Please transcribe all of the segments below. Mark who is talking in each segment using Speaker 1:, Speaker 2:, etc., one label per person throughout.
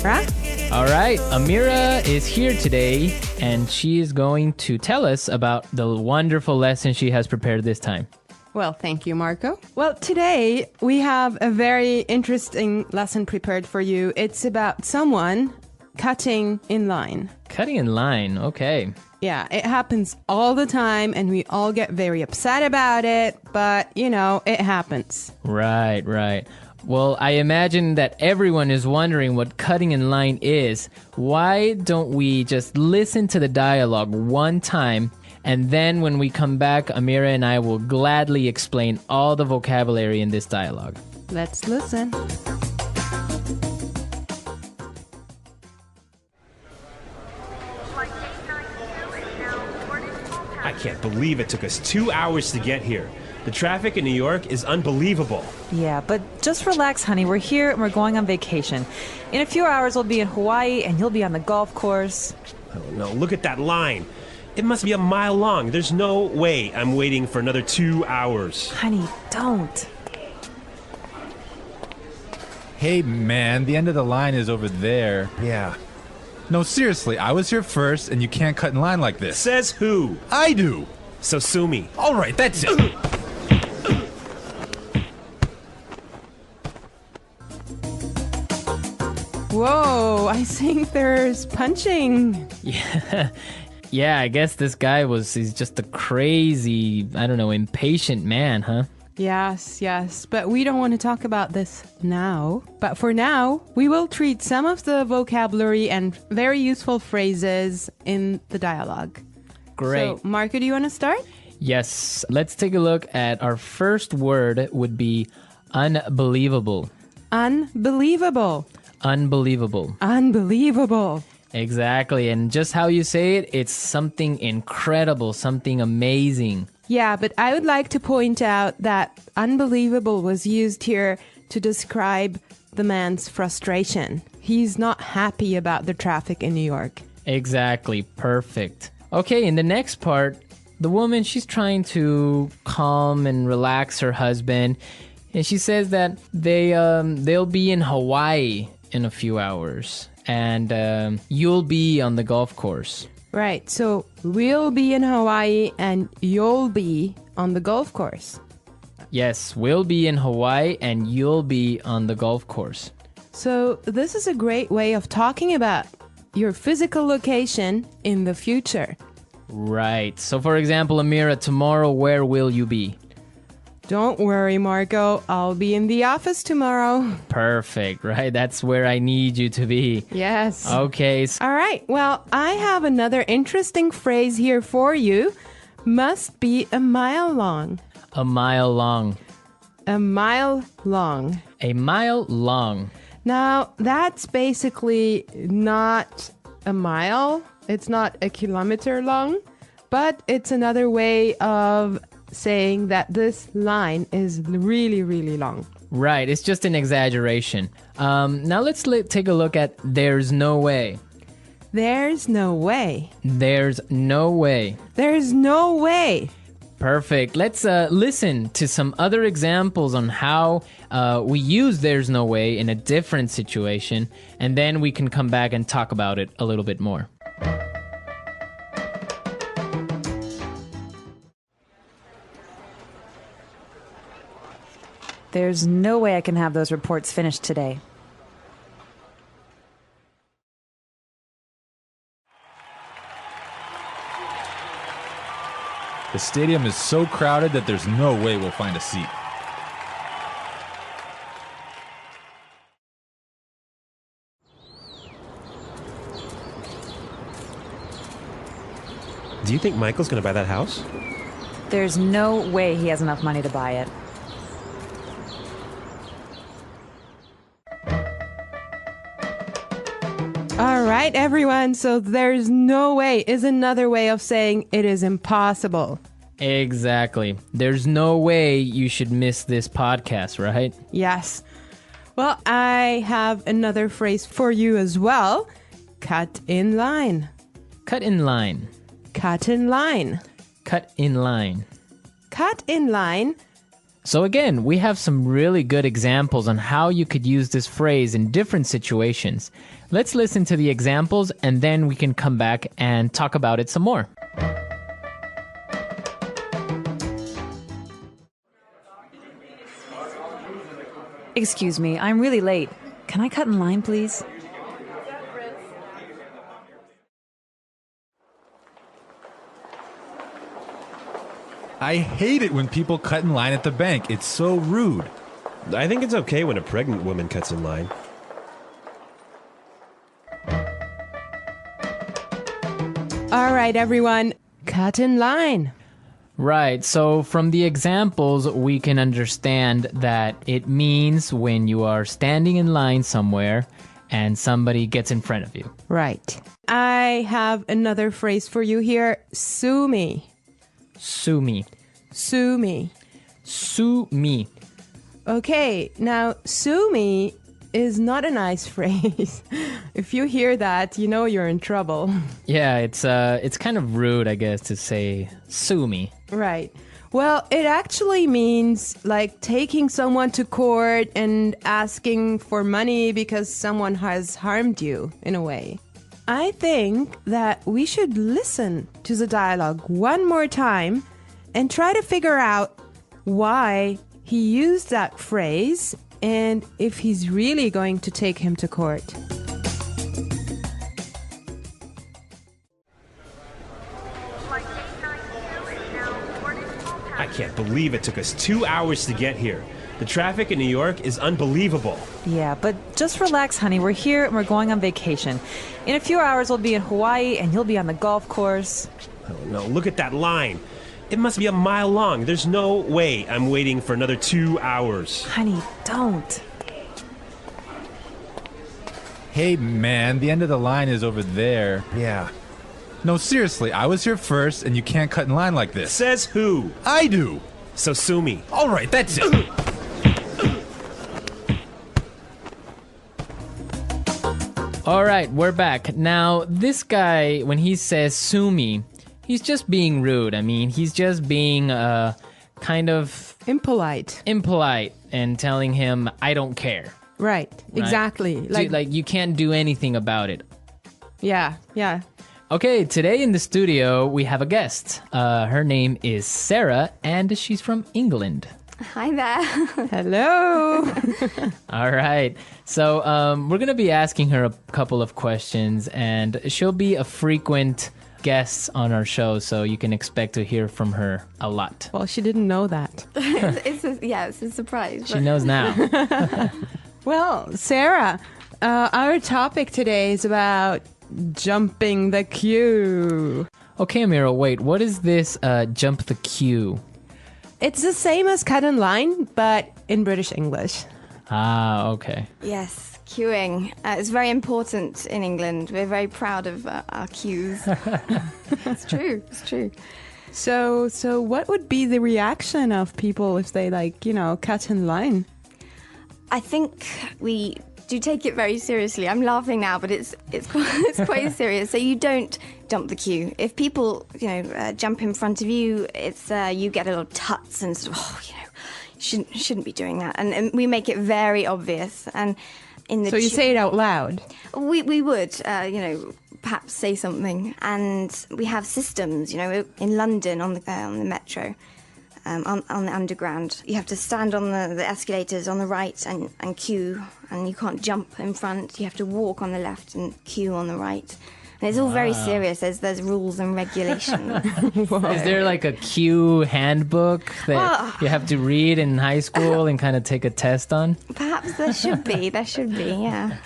Speaker 1: right?
Speaker 2: All right, Amira is here today, and she is going to tell us about the wonderful lesson she has prepared this time.
Speaker 1: Well, thank you, Marco. Well, today we have a very interesting lesson prepared for you. It's about someone cutting in line.
Speaker 2: Cutting in line, okay.
Speaker 1: Yeah, it happens all the time, and we all get very upset about it, but, it happens.
Speaker 2: Right. Well, I imagine that everyone is wondering what cutting in line is. Why don't we just listen to the dialogue one time, and then when we come back, Amira and I will gladly explain all the vocabulary in this dialogue.
Speaker 1: Let's listen.
Speaker 3: I can't believe it took us 2 hours to get here. The traffic in New York is unbelievable.
Speaker 4: Yeah, but just relax, honey. We're here and we're going on vacation. In a few hours, we'll be in Hawaii and you'll be on the golf course.
Speaker 3: Oh no, look at that line. It must be a mile long. There's no way I'm waiting for another 2 hours.
Speaker 4: Honey, don't.
Speaker 5: Hey, man, the end of the line is over there.
Speaker 3: Yeah.
Speaker 5: No, seriously, I was here first, and you can't cut in line like this.
Speaker 3: Says who?
Speaker 5: I do.
Speaker 3: So sue me.
Speaker 5: All right, that's it.
Speaker 1: Whoa, I think there's punching.
Speaker 2: Yeah, I guess this guy he's just a crazy, impatient man, huh?
Speaker 1: Yes, but we don't want to talk about this now. But for now, we will treat some of the vocabulary and very useful phrases in the dialogue.
Speaker 2: Great.
Speaker 1: So, Marco, do you want to start?
Speaker 2: Yes, let's take a look at our first word would be unbelievable.
Speaker 1: Unbelievable.
Speaker 2: Unbelievable.
Speaker 1: Unbelievable.
Speaker 2: Exactly, and just how you say it, it's something incredible, something amazing.
Speaker 1: Yeah, but I would like to point out that unbelievable was used here to describe the man's frustration. He's not happy about the traffic in New York.
Speaker 2: Exactly, perfect. Okay, in the next part, the woman, she's trying to calm and relax her husband, and she says that they'll be in Hawaii in a few hours, and you'll be on the golf course.
Speaker 1: Right, so we'll be in Hawaii and you'll be on the golf course.
Speaker 2: Yes, we'll be in Hawaii and you'll be on the golf course.
Speaker 1: So this is a great way of talking about your physical location in the future.
Speaker 2: Right. So for example, Amira, tomorrow where will you be?
Speaker 1: Don't worry, Marco. I'll be in the office tomorrow.
Speaker 2: Perfect, right? That's where I need you to be.
Speaker 1: Yes.
Speaker 2: Okay.
Speaker 1: All right. Well, I have another interesting phrase here for you. Must be a mile long.
Speaker 2: A mile long.
Speaker 1: A mile long.
Speaker 2: A mile long.
Speaker 1: Now, that's basically not a mile. It's not a kilometer long, but it's another way of saying that this line is really, really long.
Speaker 2: Right, it's just an exaggeration. Now let's take a look at there's no way.
Speaker 1: There's no way.
Speaker 2: There's no way.
Speaker 1: There's no way.
Speaker 2: Perfect. Let's listen to some other examples on how we use there's no way in a different situation, and then we can come back and talk about it a little bit more.
Speaker 4: There's no way I can have those reports finished today.
Speaker 5: The stadium is so crowded that there's no way we'll find a seat.
Speaker 3: Do you think Michael's going to buy that house?
Speaker 4: There's no way he has enough money to buy it.
Speaker 1: All right, everyone. So there's no way is another way of saying it is impossible.
Speaker 2: Exactly. There's no way you should miss this podcast, right?
Speaker 1: Yes. Well, I have another phrase for you as well. Cut in line.
Speaker 2: Cut in line.
Speaker 1: Cut in line.
Speaker 2: Cut in line.
Speaker 1: Cut in line.
Speaker 2: So again, we have some really good examples on how you could use this phrase in different situations. Let's listen to the examples and then we can come back and talk about it some more.
Speaker 4: Excuse me, I'm really late. Can I cut in line, please?
Speaker 5: I hate it when people cut in line at the bank. It's so rude.
Speaker 3: I think it's okay when a pregnant woman cuts in line.
Speaker 1: All right, everyone, cut in line.
Speaker 2: Right, so from the examples, we can understand that it means when you are standing in line somewhere and somebody gets in front of you.
Speaker 1: Right. I have another phrase for you here. Sue me.
Speaker 2: Sue me.
Speaker 1: Sue me.
Speaker 2: Sue me.
Speaker 1: Okay, now sue me is not a nice phrase. If you hear that, you know you're in trouble.
Speaker 2: Yeah, it's kind of rude, I guess, to say sue me.
Speaker 1: Right. Well, it actually means like taking someone to court and asking for money because someone has harmed you in a way. I think that we should listen to the dialogue one more time and try to figure out why he used that phrase and if he's really going to take him to court.
Speaker 3: I can't believe it took us 2 hours to get here. The traffic in New York is unbelievable.
Speaker 4: Yeah, but just relax, honey. We're here and we're going on vacation. In a few hours, we'll be in Hawaii and you'll be on the golf course.
Speaker 3: Oh no, look at that line. It must be a mile long. There's no way I'm waiting for another 2 hours.
Speaker 4: Honey, don't.
Speaker 5: Hey, man, the end of the line is over there.
Speaker 3: Yeah.
Speaker 5: No, seriously, I was here first, and you can't cut in line like this.
Speaker 3: Says who?
Speaker 5: I do.
Speaker 3: So sue me.
Speaker 5: All right, that's it.
Speaker 2: All right, we're back. Now, this guy, when he says sue me, he's just being rude. I mean, he's just being kind of
Speaker 1: Impolite.
Speaker 2: impolite and telling him, I don't care.
Speaker 1: Right. Exactly.
Speaker 2: Like you can't do anything about it.
Speaker 1: Yeah.
Speaker 2: Okay, today in the studio, we have a guest. Her name is Sarah, and she's from England.
Speaker 6: Hi there.
Speaker 1: Hello.
Speaker 2: All right. So we're going to be asking her a couple of questions, and she'll be a frequent guest on our show, so you can expect to hear from her a lot.
Speaker 1: Well, she didn't know that.
Speaker 6: it's a surprise.
Speaker 2: She knows now.
Speaker 1: Well, Sarah, our topic today is about jumping the queue.
Speaker 2: Okay, Amira, wait. What is this jump the queue?
Speaker 1: It's the same as cut in line, but in British English.
Speaker 2: Ah, okay.
Speaker 6: Yes, queuing. It's very important in England. We're very proud of our queues. It's true.
Speaker 1: So what would be the reaction of people if they cut in line?
Speaker 6: I think we do take it very seriously. I'm laughing now, but it's quite serious. So you don't jump the queue. If people jump in front of you, it's you get a little tuts and sort of, shouldn't be doing that. And we make it very obvious. And
Speaker 1: so you say it out loud.
Speaker 6: We would perhaps say something. And we have systems. In London on the metro. On the underground, you have to stand on the escalators on the right and queue, and you can't jump in front. You have to walk on the left and queue on the right. And it's all very serious. There's rules and regulations.
Speaker 2: Is there like a queue handbook that you have to read in high school and kind of take a test on?
Speaker 6: Perhaps there should be, yeah.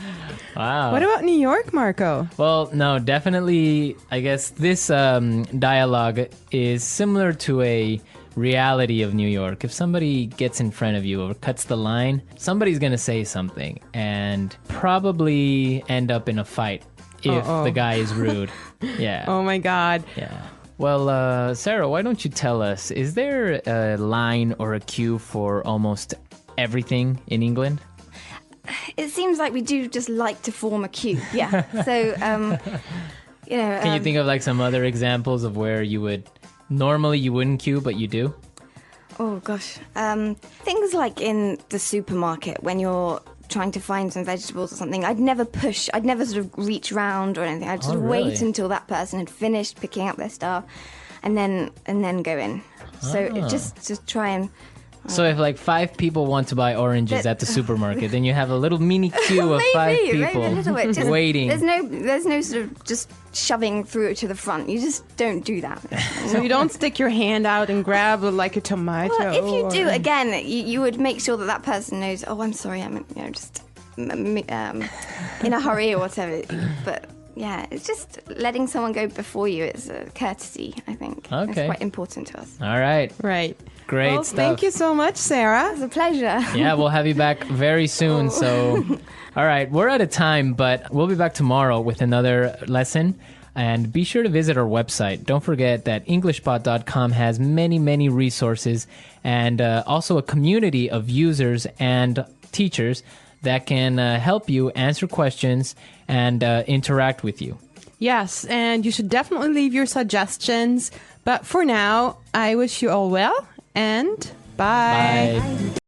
Speaker 2: Wow.
Speaker 1: What about New York, Marco?
Speaker 2: Well, no, definitely, I guess this dialogue is similar to a reality of New York. If somebody gets in front of you or cuts the line, somebody's going to say something and probably end up in a fight if the guy is rude. Yeah.
Speaker 1: Oh my God.
Speaker 2: Yeah. Well, Sarah, why don't you tell us, is there a line or a queue for almost everything in England?
Speaker 6: It seems like we do just like to form a queue. Yeah. So,
Speaker 2: Can you think of like some other examples of where you would normally you wouldn't queue, but you do?
Speaker 6: Oh gosh, things like in the supermarket when you're trying to find some vegetables or something. I'd never sort of reach round or anything. I'd sort of wait until that person had finished picking up their stuff, and then go in. So just try and.
Speaker 2: So if like 5 people want to buy oranges at the supermarket, then you have a little mini queue of 5 people
Speaker 6: maybe a little bit. Just,
Speaker 2: waiting.
Speaker 6: There's no sort of just shoving through it to the front. You just don't do that.
Speaker 1: So you don't stick your hand out and grab like a tomato.
Speaker 6: Well, if you do, again, you would make sure that person knows. Oh, I'm sorry, I'm just in a hurry or whatever. But yeah, it's just letting someone go before you. It's a courtesy, I think.
Speaker 2: Okay.
Speaker 6: It's quite important to us.
Speaker 2: All right.
Speaker 1: Right.
Speaker 2: Great
Speaker 1: well,
Speaker 2: stuff.
Speaker 1: Thank you so much, Sarah.
Speaker 6: It's a pleasure.
Speaker 2: Yeah, we'll have you back very soon. So, all right, we're out of time, but we'll be back tomorrow with another lesson. And be sure to visit our website. Don't forget that EnglishBot.com has many, many resources and also a community of users and teachers that can help you answer questions and interact with you.
Speaker 1: Yes, and you should definitely leave your suggestions. But for now, I wish you all well and bye.
Speaker 2: Bye.